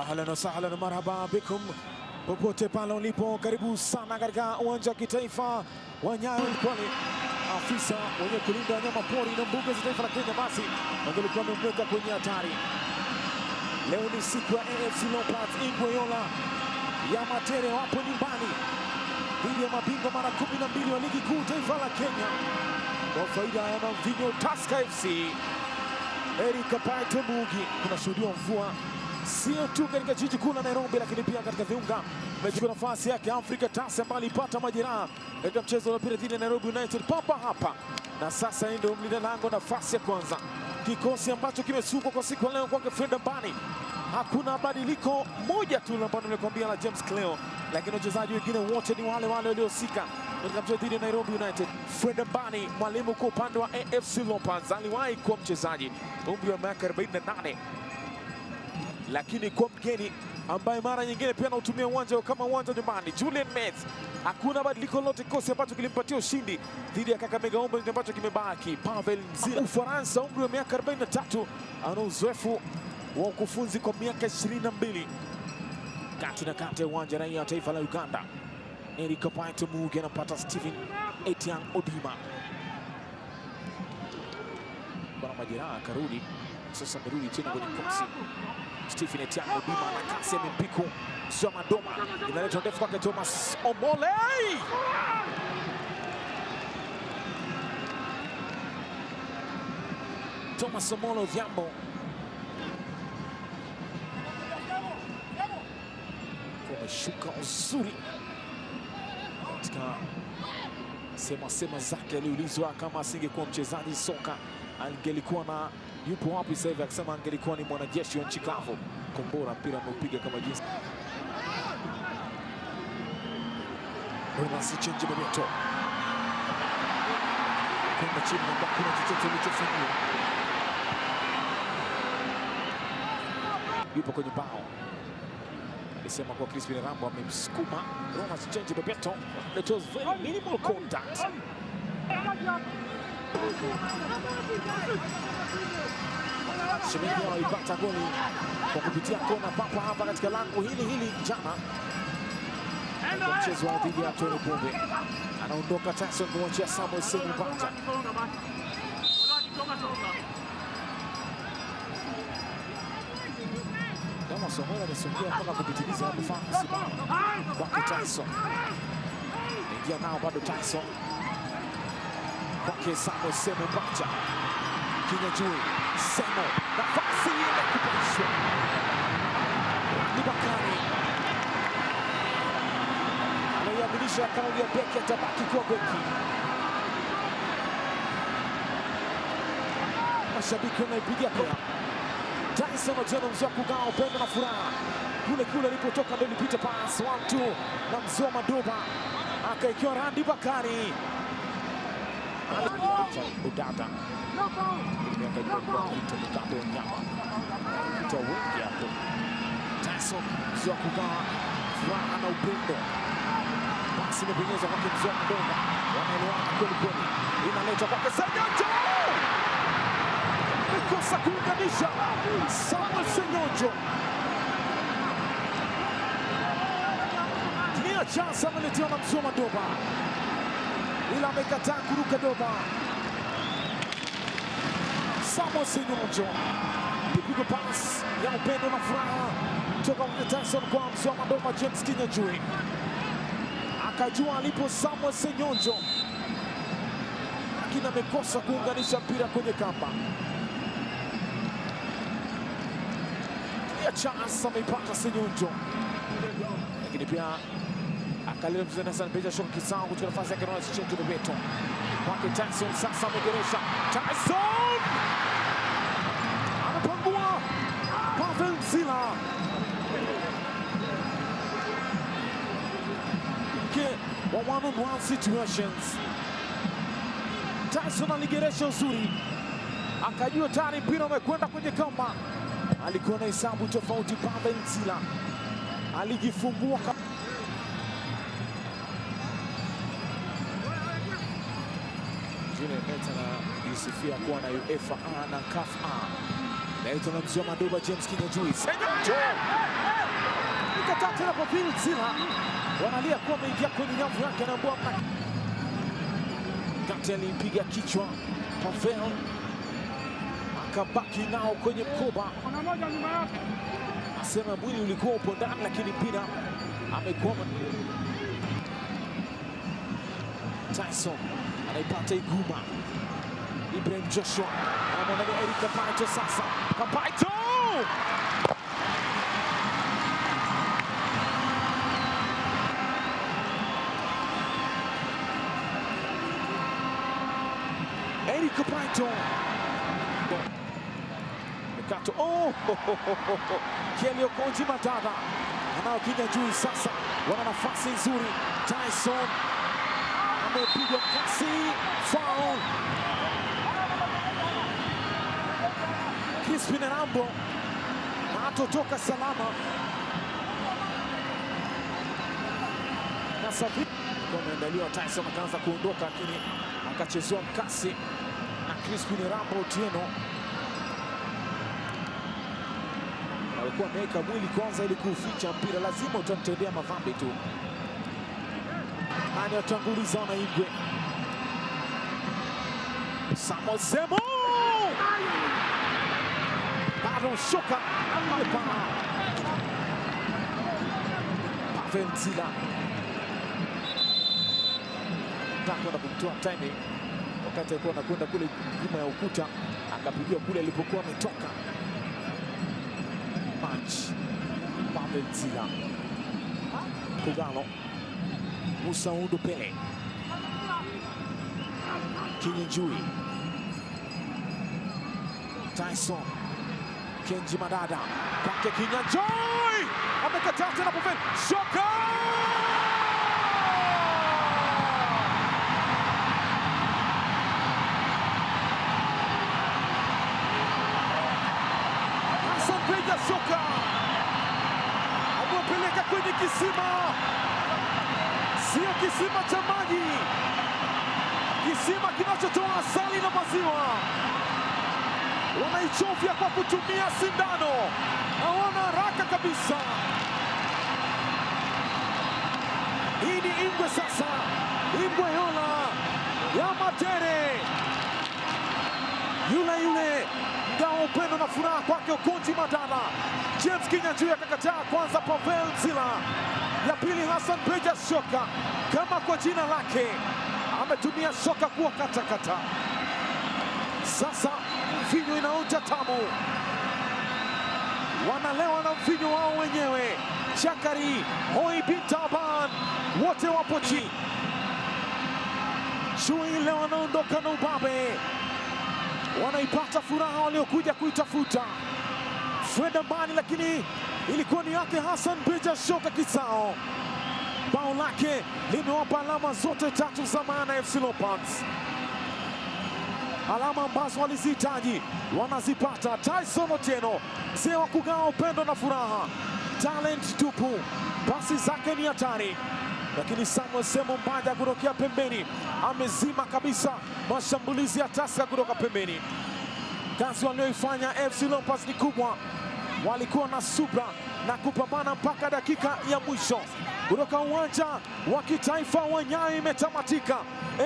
Ahlan wa sahlan, marhaba bikum popote pale ulipo, karibu sana katika uwanja wa kitaifa wa Nyayo. Kwani afisa mwenye kulinda wanyama pori na mbuga za taifa la Kenya basi wangelikuwa wamemweka kwenye hatari. Leo ni siku ya AFC Leopards Ingweyola ya Matere, wapo nyumbani dhidi ya mabingwa mara 12 wa ligi kuu taifa la Kenya kwa faida ya mvinyo Tusker FC. Eric Kapaito Mugi, kuna shuhudia mvua sio tu katika jiji kuu la Nairobi, lakini pia katika viunga. Amechukua nafasi yake Afrika Tasi ambaye alipata majeraha katika mchezo uliopita dhidi ya Nairobi United papa hapa, na sasa ndio mlinda lango nafasi ya kwanza. Kikosi ambacho kimesukwa kwa siku leo kwake Fred Mbani, hakuna badiliko moja tu ambalo nilikwambia la James Cleo, lakini wachezaji wengine wote ni wale wale waliosika katika mchezo dhidi ya Nairobi United. Fred Mbani, mwalimu kwa upande wa AFC Leopards, aliwahi kuwa mchezaji umri wa miaka 48, lakini kwa mgeni ambaye mara nyingine pia anautumia uwanja kama uwanja nyumbani. Julian Metz, hakuna badiliko lolote kikosi ambacho kilimpatia ushindi dhidi ya Kakamega Homeboyz ambacho kimebaki. Pavel Nzila, Ufaransa, umri wa miaka 43, ana uzoefu wa ukufunzi kwa miaka 22. Kati na kati ya uwanja, raia wa taifa la Uganda Eric Kapaito Mugi anapata Stephen Etiang Odima kwa majeraha, akarudi sasa, amerudi tena kwenye kosi. Stephen Etiang Odima na kasi ya mpiku Zoma Doma, inaletwa ndefu kwake Thomas Omole. Thomas Omole Odhiambo ameshuka uzuri katika sema zake. Aliulizwa kama asingekuwa mchezaji soka angelikuwa na yupo wapi sasa hivi, akisema angelikuwa ni mwanajeshi wa nchi kavu. Kombora mpira ameupiga kama jinsi Bonasi Chenji Bebeto kwenda chini, na kuna chochote alichofanyia. Yupo kwenye bao, alisema kwa Crispin Rambo amemsukuma Bonasi Chenji Bebeto. It was very minimal contact. Shemeji alipata goli kwa kupitia kona papa hapa katika lango hili jana katika mchezo wa dhidi ya Tony Pombe. Anaondoka Tyson kumwachia Samuel Semubata. Kama Samuel amesongea mpaka kupitiliza na kufanya kusimama kwa Tyson. Ingia nao bado Tyson kwake Samuel Semubata. Kinyajui Semo, nafasi ile kupashwa ni Bakari, anaiaminisha kauli ya beki atabaki kuwa beki. Mashabiki wanaipigia kwa Tyson Otieno, mzee wa kugawa upendo na furaha. Kule alipotoka ndio ilipita pass 1-2 na mzee Madoba akaikiwa Randi Bakari Udada wengi hapo. Tyson mzee wa kugawa furaha na upendo, basi imepenyeza kwake mzee Madoba, wanaelewana kweli, inaletwa kwake Senyonjo, ikosa kuunganisha. Samuel Senyonjo nia chance ameletewa na mzee Madoba, ila amekataa kuruka Doba. Samuel Senyonjo, ipigwa pass ya upendo na furaha kutoka kwa Tyson kwa mzee Madoba. James Kinyajui akajua alipo Samuel Senyonjo, lakini amekosa kuunganisha mpira kwenye kamba. Ya chance ameipata Senyonjo, lakini pia akalile mzee Hassan Beja shoka kisao kutoka nafasi yake na Chenji Bebeto kwake Tyson. Sasa amegeresha Tyson, anapangua Pavel Nzila wa one-on-one situations. Tyson aligeresha uzuri, akajua tayari mpira umekwenda kwenye kamba. Alikuwa na hesabu tofauti. Pavel Nzila alijifungua Julian Metz anajisifia kuwa na UEFA A na CAF A. Naitwa na mzee Madoba James Kinyajui. Senyonjo amekataa tena Pavel Nzila, wanalia kuwa ameingia kwenye nyavu yake, anaambua kati alipiga kichwa Pavel, akabaki nao kwenye mkoba. Asema mwili ulikuwa upo ndani, lakini mpira amekwama. Tyson anaipata Iguma. Ibrahim Joshua anamwangalia Eric Kapaito sasa. Kapaito! Eric Kapaito. Mekato. Kelly Okonji Madara anao Kinyanjui sasa. Wana nafasi nzuri. Tyson amepigwa kasi, foul. Crispin Erambo na hatotoka salama. Na safi ameandaliwa, Tyson akaanza kuondoka, lakini akachezewa mkasi na Crispin Erambo Otieno. Alikuwa ameweka mwili kwanza ili kuuficha mpira, lazima utamtendea madhambi tu. Nani atanguliza? na Igwe Samuel Semo bado shoka Pavel Nzila takwenda kumtoa timing wakati alikuwa anakwenda kule nyuma ya ukuta, akapigiwa kule alipokuwa ametoka. Pavel Nzila, Kogalo, Musa Udu Pele, Kinyanjui, Tyson, Kenji Madada, kwake Kinyanjui, amekataa tena Pavel, shoka! Hassan Beja shoka! Amepeleka kwenye kisima, sio kisima cha maji, kisima kinachotoa asali na maziwa. Wanaichovya kwa kutumia sindano, hawana haraka kabisa. Hii ni Ingwe sasa, Ingwe Yola ya Matere, yule ngao upendo na furaha kwake Okonji Madara. James Kinyanjui akakataa kwanza, Pavel Nzila ya pili, Hassan Beja shoka kama kwa jina lake, ametumia shoka kuwa katakata. Sasa mvinyo inaonja tamu, wanalewa na mvinyo wao wenyewe. Chakari, Hoi bin Taban wote wapo chini. Chui leo wanaondoka na ubabe, wanaipata furaha waliokuja kuitafuta. Freda Mbani, lakini ilikuwa ni yake Hassan Beja shoka kisao. Bao lake limewapa alama zote tatu za maana FC Leopards, alama ambazo walizihitaji wanazipata. Tyson Otieno, mzee wa kugawa upendo na furaha, talent tupu, pasi zake ni hatari, lakini Samuel Semo Mbaja kutokea pembeni amezima kabisa mashambulizi ya Tusker kutoka pembeni. Kazi walioifanya FC Leopards ni kubwa, walikuwa na subra na kupambana mpaka dakika ya mwisho. Kutoka uwanja wa kitaifa wa Nyayo imetamatika.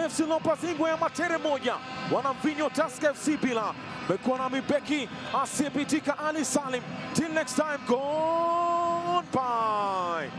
FC Leopards Ingwe ya Matere moja, wanamvinyo Tusker FC bila. Mekuwa na mibeki asiyepitika Ali Salim. Till next time, goodbye.